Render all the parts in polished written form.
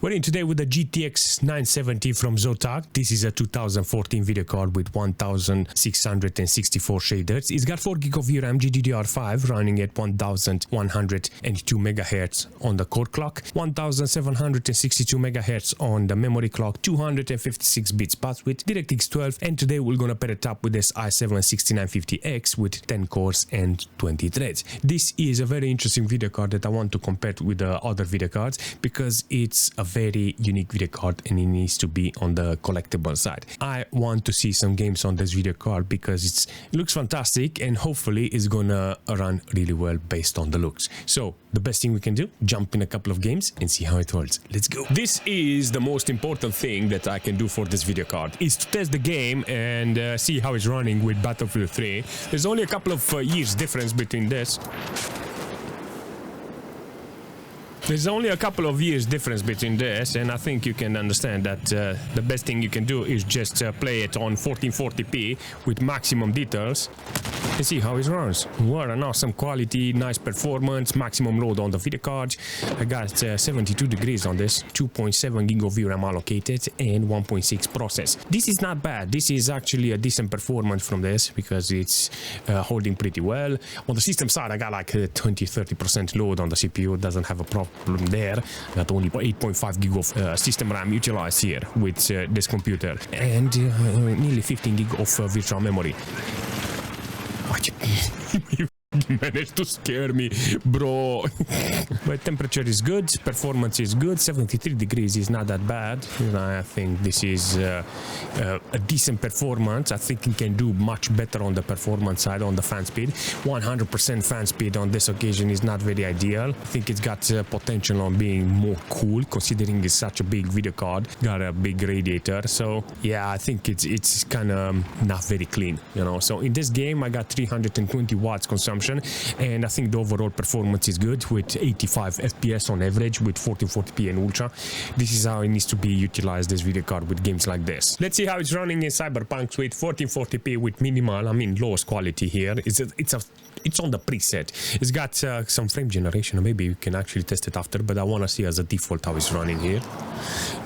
We're in today with the GTX 970 from ZOTAC. This is a 2014 video card with 1664 shaders. It's got 4GB of VRAM GDDR5 running at 1102 MHz on the core clock, 1762 MHz on the memory clock, 256 bits path with DirectX 12, and today we're gonna pair it up with this i7-6950X with 10 cores and 20 threads. This is a very interesting video card that I want to compare with the other video cards because it's a very unique video card and it needs to be on the collectible side. I want to see some games on this video card because it looks fantastic and hopefully it's gonna run really well based on the looks. So the best thing we can do, jump in a couple of games and see how it works. Let's go. This is the most important thing that I can do for this video card, is to test the game and see how it's running with Battlefield 3. There's only a couple of years difference between this. There's only a couple of years difference between this, and I think you can understand that the best thing you can do is just play it on 1440p with maximum details and see how it runs. What an awesome quality, nice performance, maximum load on the video card. I got 72 degrees on this, 2.7 GB of VRAM allocated and 1.6 process. This is not bad. This is actually a decent performance from this because it's holding pretty well. On the system side, I got like 20-30% load on the CPU. It doesn't have a problem there. Got only 8.5 GB of system RAM utilized here with this computer and nearly 15 GB of virtual memory. You managed to scare me, bro. But temperature is good, performance is good, 73 degrees is not that bad. I think this is a decent performance. I think it can do much better on the performance side, on the fan speed. 100% fan speed on this occasion is not very ideal. I think it's got potential on being more cool, considering it's such a big video card, got a big radiator. So yeah, I think it's kind of not very clean, you know. So in this game, I got 320 watts consumption, and I think the overall performance is good with 85 FPS on average with 1440p and ultra. This is how it needs to be utilized, this video card, with games like this. Let's see how it's running in Cyberpunk with 1440p with minimal, I mean lowest quality here. It's on the preset. It's got some frame generation. Maybe you can actually test it after, but I want to see as a default how it's running here.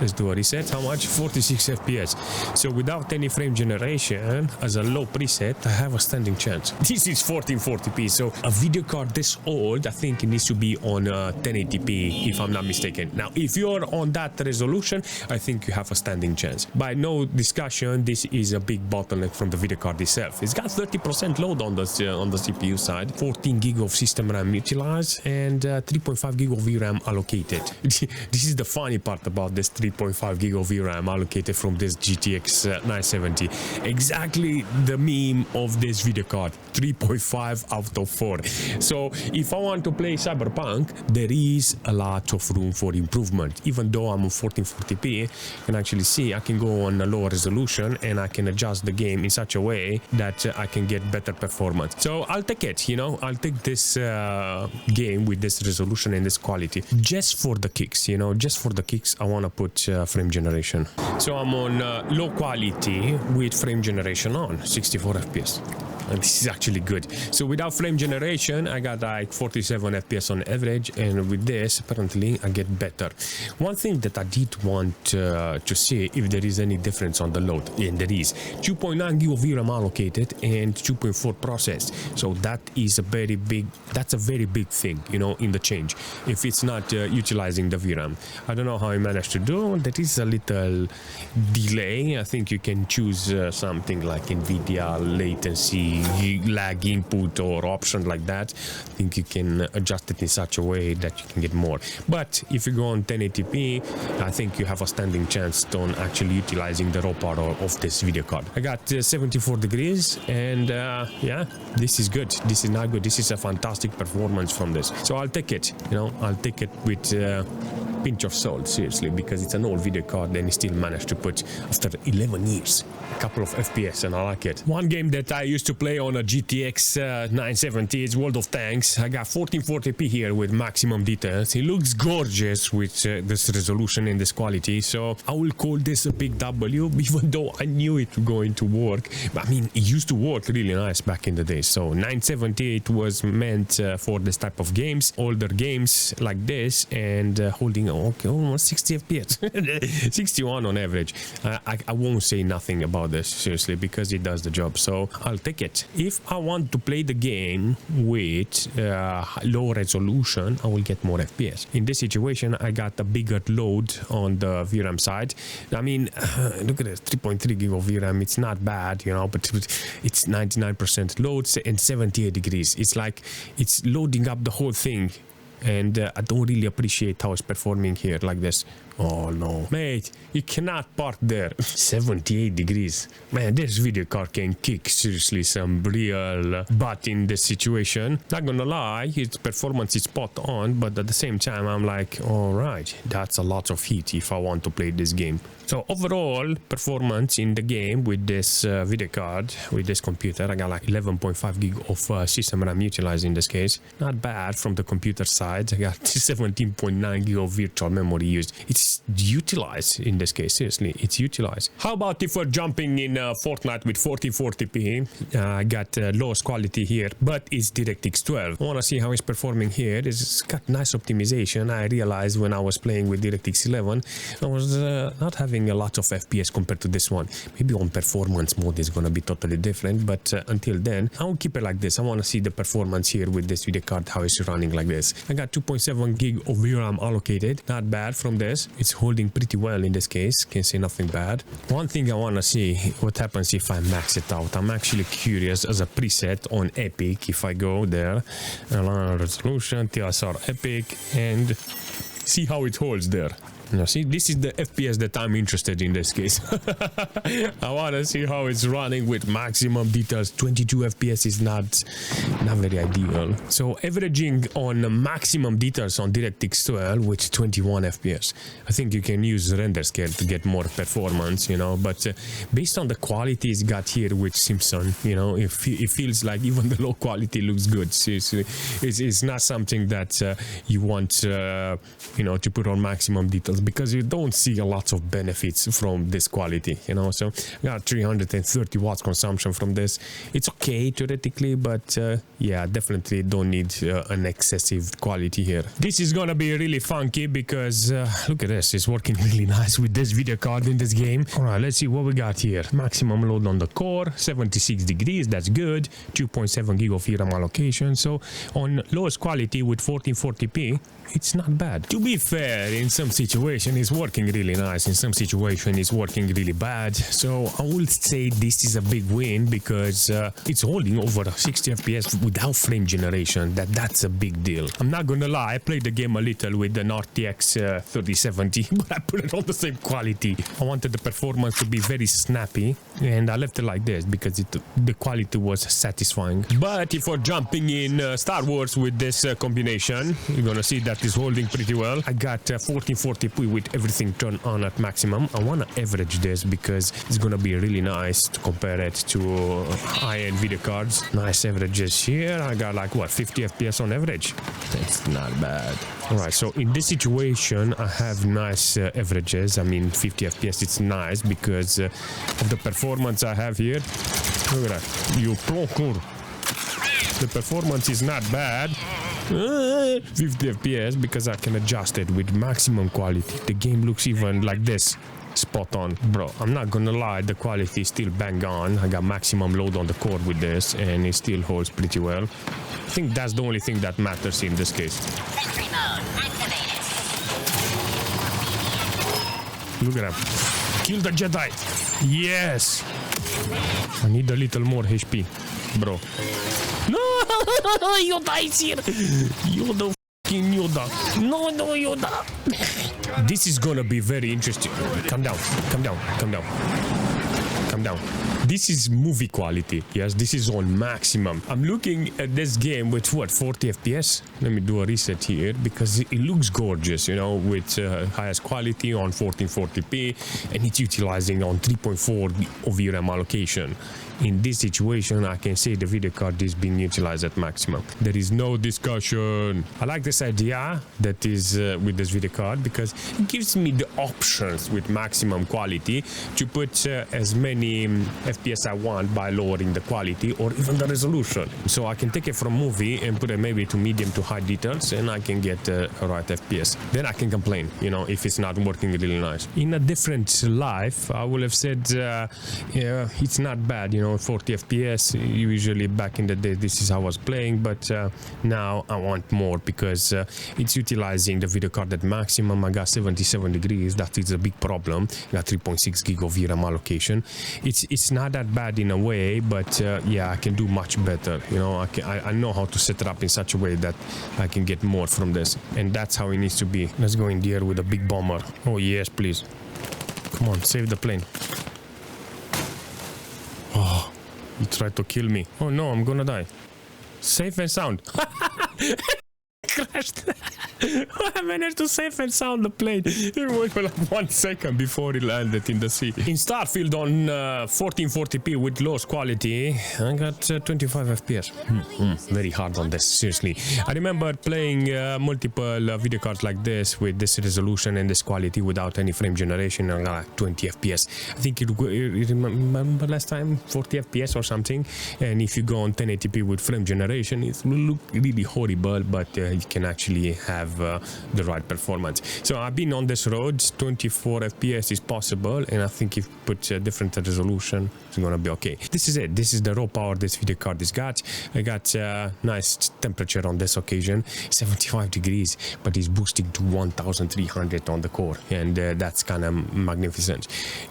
Let's do a reset. How much? 46 FPS. So without any frame generation, as a low preset, I have a standing chance. This is 1440p, so a video card this old, I think it needs to be on 1080p, if I'm not mistaken. Now, if you're on that resolution, I think you have a standing chance. By no discussion, this is a big bottleneck from the video card itself. It's got 30% load on the CPU side, 14 GB of system RAM utilized, and 3.5 GB of VRAM allocated. This is the funny part about this 3.5 GB of VRAM allocated from this GTX 970. Exactly the meme of this video card, 3.5 out of 4. So if I want to play Cyberpunk, there is a lot of room for improvement. Even though I'm on 1440p, you can actually see I can go on a lower resolution and I can adjust the game in such a way that I can get better performance. So I'll take it, you know, I'll take this game with this resolution and this quality just for the kicks, you know, just for the kicks. I want to put frame generation. So I'm on low quality with frame generation on 64 FPS. And this is actually good. So without frame generation, I got like 47 FPS on average, and with this, apparently, I get better. One thing that I did want to see if there is any difference on the load, and there is 2.9 GB of VRAM allocated and 2.4 processed. So that is a very big, that's a very big thing, you know, in the change. If it's not utilizing the VRAM, I don't know how I managed to do. There is a little delay. I think you can choose something like NVIDIA latency, lag input or option like that. I think you can adjust it in such a way that you can get more. But if you go on 1080p, I think you have a standing chance on actually utilizing the raw power of this video card. I got 74 degrees and yeah, this is good. This is not good. This is a fantastic performance from this. So I'll take it, you know, I'll take it with pinch of salt, seriously, because it's an old video card and it still managed to put, after 11 years, a couple of FPS, and I like it. One game that I used to play play on a GTX 970. It's World of Tanks. I got 1440p here with maximum details. It looks gorgeous with this resolution and this quality. So I will call this a big W, even though I knew it going to work. I mean, it used to work really nice back in the day. So 978 was meant for this type of games, older games like this, and holding almost 60 FPS, 61 on average. I won't say nothing about this seriously because it does the job. So I'll take it. If I want to play the game with low resolution, I will get more FPS. In this situation, I got a bigger load on the VRAM side. I mean, look at this, 3.3 gig of VRAM. It's not bad, you know, but it's 99% load and 78 degrees. It's like it's loading up the whole thing. And I don't really appreciate how it's performing here like this. Oh no, mate, you cannot park there. 78 degrees. Man, this video card can kick seriously some real butt in this situation. Not gonna lie, its performance is spot on, but at the same time, I'm like, all right, that's a lot of heat if I want to play this game. So overall performance in the game with this video card, with this computer, I got like 11.5 gig of system RAM utilized in this case. Not bad from the computer side. I got 17.9 gig of virtual memory used. It's utilized in this case, seriously, it's utilized. How about if we're jumping in Fortnite with 1440p? I got lowest quality here, but it's DirectX 12. I want to see how it's performing here. It's got nice optimization. I realized when I was playing with DirectX 11, I was not having a lot of FPS compared to this one. Maybe on performance mode is gonna be totally different, but until then, I will keep it like this. I want to see the performance here with this video card, how it's running like this. I got 2.7 gig of VRAM allocated. Not bad from this. It's holding pretty well in this case. Can't say nothing bad. One thing I want to see what happens if I max it out. I'm actually curious as a preset on Epic. If I go there, resolution, TSR Epic, and see how it holds there. Now see, this is the FPS that I'm interested in this case. I want to see how it's running with maximum details. 22 FPS is not very ideal. So averaging on maximum details on DirectX 12 with 21 FPS. I think you can use render scale to get more performance, you know, but based on the quality it's got here with Simpson, you know, it feels like even the low quality looks good. Seriously, it's not something that you want, you know, to put on maximum details, because you don't see a lot of benefits from this quality, you know. So I got 330 watts consumption from this. It's okay theoretically, but yeah, definitely don't need an excessive quality here. This is gonna be really funky because look at this, it's working really nice with this video card in this game. All right, let's see what we got here. Maximum load on the core, 76 degrees, that's good. 2.7 gig of VRAM allocation. So on lowest quality with 1440p, it's not bad. To be fair, in some situation it's working really nice, in some situation it's working really bad. So I would say this is a big win because it's holding over 60 FPS without frame generation. That's a big deal. I'm not gonna lie, I played the game a little with an RTX 3070, but I put it on the same quality. I wanted the performance to be very snappy, and I left it like this because the quality was satisfying. But if we're jumping in Star Wars with this combination, you're gonna see that is holding pretty well. I got 1440p with everything turned on at maximum. I want to average this because it's gonna be really nice to compare it to high-end video cards. Nice averages here. I got like what, 50 FPS on average. That's not bad. All right, so in this situation I have nice averages. I mean 50 FPS, it's nice because of the performance I have here. Look at that, you procure. The performance is not bad. 50 FPS because I can adjust it with maximum quality. The game looks even like this. Spot on. Bro, I'm not gonna lie, the quality is still bang on. I got maximum load on the core with this and it still holds pretty well. I think that's the only thing that matters in this case. Look at him. Kill the Jedi. Yes. I need a little more HP, bro. No, Yoda is here. Yoda, fucking Yoda. No, Yoda. This is gonna be very interesting. Calm down. Calm down. This is movie quality. Yes, this is on maximum. I'm looking at this game with what, 40 FPS? Let me do a reset here because it looks gorgeous, you know, with highest quality on 1440p, and it's utilizing on 3.4 of VRAM allocation. In this situation, I can say the video card is being utilized at maximum. There is no discussion. I like this idea that is with this video card because it gives me the options with maximum quality to put as many FPS I want by lowering the quality or even the resolution. So I can take it from movie and put it maybe to medium to high details, and I can get a right FPS. Then I can complain, you know, if it's not working really nice. In a different life, I would have said, yeah, it's not bad, you know, 40 FPS. Usually back in the day, this is how I was playing, but now I want more because it's utilizing the video card at maximum. I got 77 degrees. That is a big problem. I got 3.6 gig of VRAM allocation. It's not that bad in a way, but yeah, I can do much better. You know, I know how to set it up in such a way that I can get more from this, and that's how it needs to be. Let's go in the air with a big bomber. Oh yes, please. Come on, save the plane. Oh, he tried to kill me. Oh no, I'm gonna die. Safe and sound. Crashed. I managed to safe and sound the plane. It went for like 1 second before it landed in the sea. In Starfield on 1440p with lowest quality, I got 25 FPS. Very hard on this, seriously. I remember playing multiple video cards like this with this resolution and this quality without any frame generation, and like 20 FPS. I think you remember last time 40 FPS or something. And if you go on 1080p with frame generation, it will look really horrible, but you can actually have the right performance. So I've been on this road. 24 FPS is possible, and I think if you put a different resolution, it's gonna be okay. This is it. This is the raw power this video card is got. I got nice temperature on this occasion, 75 degrees, but it's boosting to 1300 on the core, and that's kind of magnificent.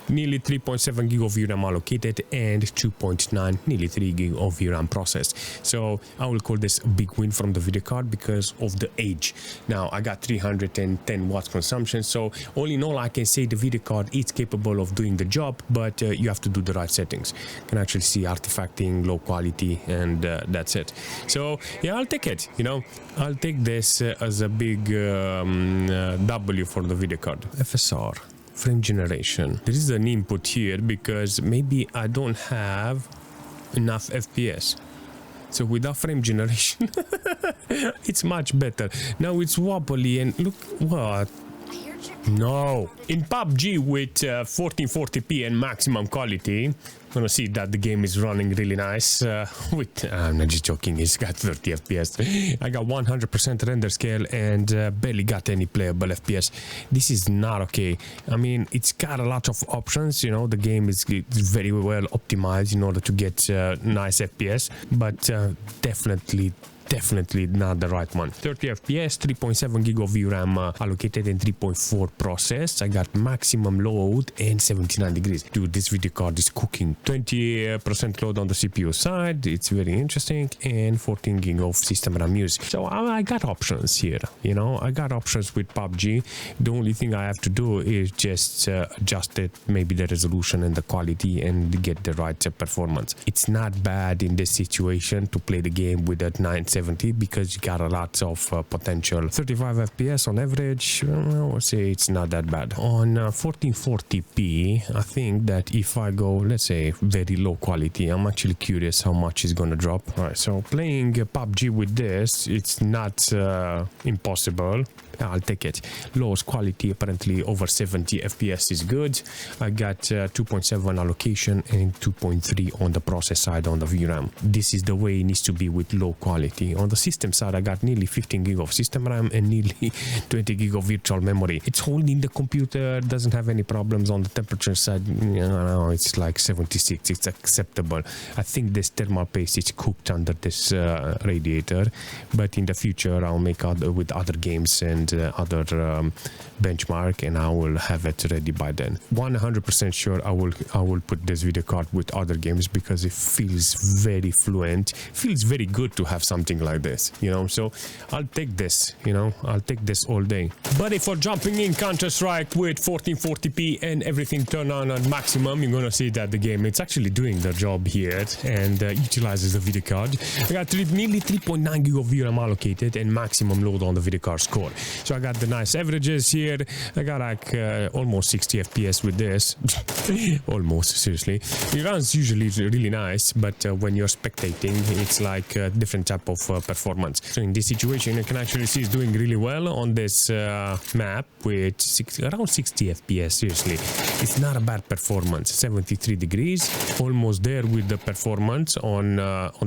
Nearly 3.7 gig of VRAM allocated and 2.9, nearly 3 gig of VRAM processed. So I will call this a big win from the video card because of the age. Now I got 310 watts consumption, so all in all I can say the video card is capable of doing the job, but you have to do the right settings. You can actually see artifacting, low quality, and that's it. So yeah, I'll take it, you know, I'll take this as a big W for the video card. FSR, frame generation. There is an input here because maybe I don't have enough FPS. So without frame generation, it's much better. Now it's wobbly, and look what. No. In PUBG with 1440p and maximum quality, I'm gonna see that the game is running really nice. I'm not just joking, it's got 30 FPS. I got 100% render scale and barely got any playable FPS. This is not okay. I mean, it's got a lot of options, you know, the game is very well optimized in order to get nice FPS, but definitely not the right one. 30 FPS, 3.7 gig of VRAM allocated and 3.4 processed. I got maximum load and 79 degrees. Dude, this video card is cooking. 20% load on the CPU side. It's very interesting, and 14 gig of system RAM use. So I got options here. You know, I got options with PUBG. The only thing I have to do is just adjust it, maybe the resolution and the quality, and get the right performance. It's not bad in this situation to play the game with that 970 because you got a lot of potential. 35 FPS on average, I would say it's not that bad. On 1440p, I think that if I go, let's say, very low quality, I'm actually curious how much is gonna drop. All right, so playing PUBG with this, it's not impossible. I'll take it. Lowest quality, apparently over 70 FPS is good. I got 2.7 allocation and 2.3 on the process side on the VRAM. This is the way it needs to be with low quality. On the system side, I got nearly 15 gig of system RAM and nearly 20 gig of virtual memory. It's holding the computer, doesn't have any problems. On the temperature side, you know, it's like 76. It's acceptable. I think this thermal paste is cooked under this radiator, but in the future I'll make with other games and and other benchmark, and I will have it ready by then. 100% sure I will put this video card with other games because it feels very fluent, feels very good to have something like this, you know. So I'll take this, you know, I'll take this all day. But if we're jumping in Counter-Strike with 1440p and everything turned on at maximum, you're gonna see that the game, it's actually doing the job here and utilizes the video card. I got nearly 3.9 gig of VRAM allocated and maximum load on the video card score. So I got the nice averages here. I got like almost 60 FPS with this. Almost, seriously. It runs usually really nice, but when you're spectating, it's like a different type of performance. So in this situation, you can actually see it's doing really well on this map with around 60 FPS. Seriously, it's not a bad performance. 73 degrees, almost there with the performance on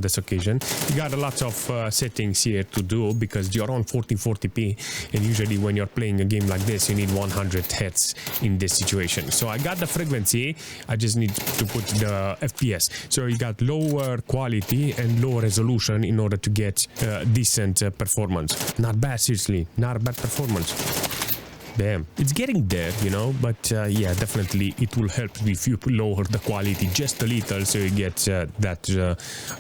this occasion. You got a lot of settings here to do because you're on 1440p, and usually when you're playing a game like this, you need 100 hertz in this situation. So I got the frequency, I just need to put the FPS. So you got lower quality and lower resolution in order to get decent performance. Not bad, seriously, not a bad performance. Damn, it's getting there, you know, but yeah, definitely it will help if you lower the quality just a little so you get that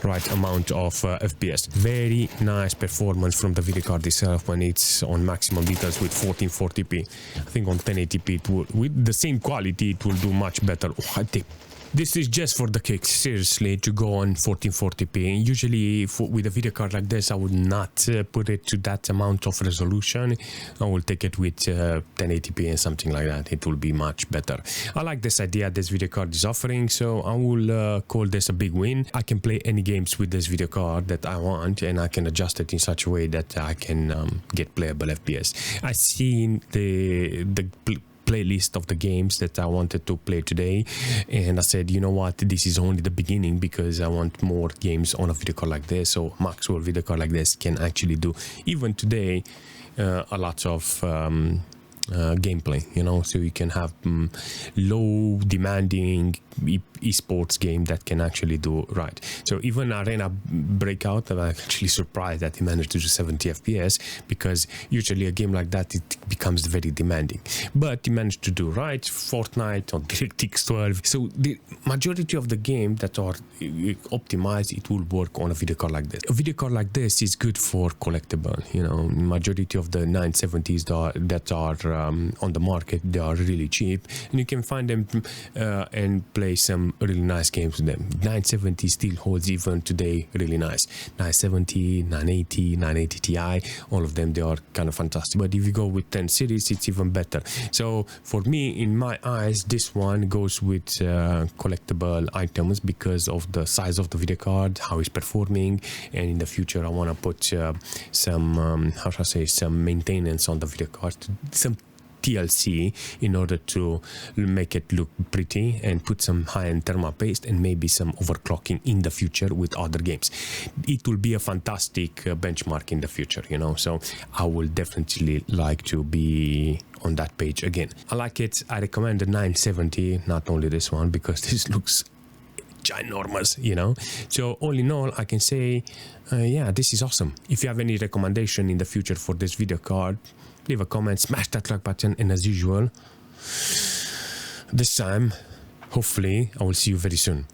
right amount of FPS. Very nice performance from the video card itself when it's on maximum details with 1440p. I think on 1080p it will, with the same quality, it will do much better. Oh, I think this is just for the kicks, seriously, to go on 1440p. Usually with a video card like this, I would not put it to that amount of resolution. I will take it with 1080p and something like that. It will be much better. I like this idea this video card is offering, so I will call this a big win. I can play any games with this video card that I want, and I can adjust it in such a way that I can get playable FPS. I seen the playlist of the games that I wanted to play today, and I said, you know what, this is only the beginning because I want more games on a video card like this. So Maxwell video card like this can actually do even today a lot of gameplay, you know, so you can have low demanding esports game that can actually do right. So even Arena Breakout, I'm actually surprised that he managed to do 70 FPS because usually a game like that, it becomes very demanding, but he managed to do right. Fortnite on DirectX 12. So the majority of the game that are optimized, it will work on a video card like this. A video card like this is good for collectible, you know. Majority of the 970s that are on the market, they are really cheap, and you can find them and play some really nice games with them. 970 still holds even today really nice. 970, 980, 980 Ti, all of them, they are kind of fantastic. But if you go with 10 series, it's even better. So for me, in my eyes, this one goes with collectible items because of the size of the video card, how it's performing, and in the future I want to put some how should I say, some maintenance on the video card, some TLC, in order to make it look pretty and put some high-end thermal paste and maybe some overclocking in the future with other games. It will be a fantastic benchmark in the future, you know, so I will definitely like to be on that page again. I like it. I recommend the 970, not only this one, because this looks ginormous, you know. So all in all, I can say yeah, this is awesome. If you have any recommendation in the future for this video card, leave a comment, smash that like button, and as usual, this time hopefully I will see you very soon.